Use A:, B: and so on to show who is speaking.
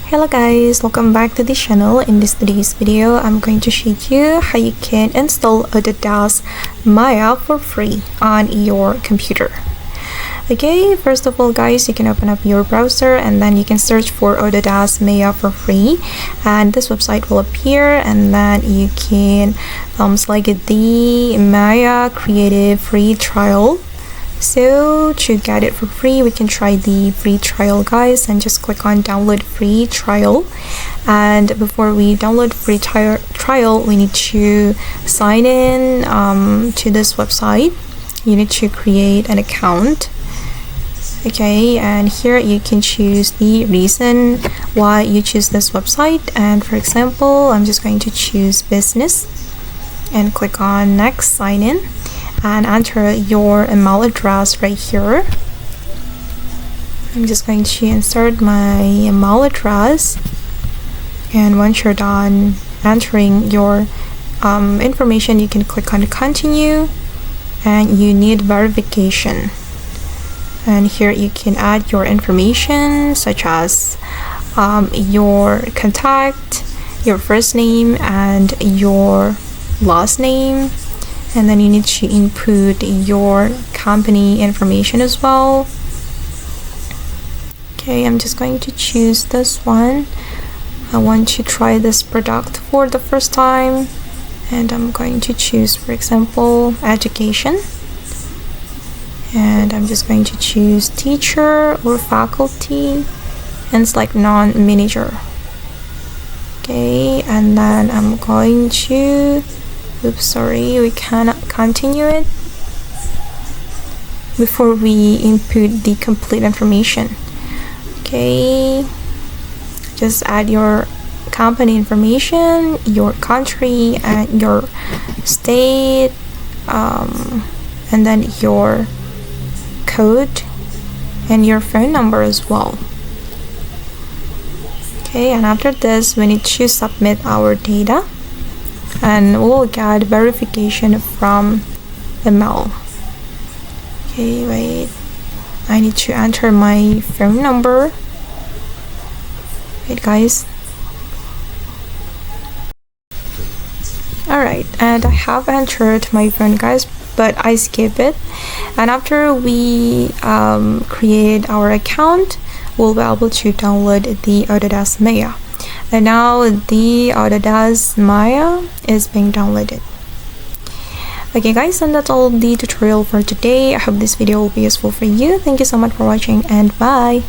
A: Hello guys, welcome back to the channel. In today's video, I'm going to show you how you can install Autodesk Maya for free on your computer. Okay, first of all guys, you can open up your browser and then you can search for Autodesk Maya for free, and this website will appear, and then you can select the Maya Creative free trial. So to get it for free, we can try the free trial guys, and just click on download free trial. And before we download free trial, we need to sign in to this website. You need to create an account. Okay, and here you can choose the reason why you choose this website, and for example, I'm just going to choose business and click on next, sign in, and enter your email address right here. I'm just going to insert my email address, and once you're done entering your information, you can click on continue, and you need verification. And here you can add your information such as your contact, your first name, and your last name. And then you need to input your company information as well. Okay, I'm just going to choose this one. I want to try this product for the first time, and I'm going to choose, for example, education, and I'm just going to choose teacher or faculty and select non-manager. Okay, and then I'm going to we cannot continue it before we input the complete information. Okay, just add your company information, your country, and your state, and then your code and your phone number as well. Okay, and after this, we need to submit our data, and we'll get verification from email. Okay, wait, I need to enter my phone number. Wait guys. Alright, and I have entered my phone guys, but I skip it, and after we create our account, we'll be able to download the Autodesk Maya. And now the Autodesk Maya is being downloaded. Okay guys, and that's all the tutorial for today. I hope this video will be useful for you. Thank you so much for watching, and bye.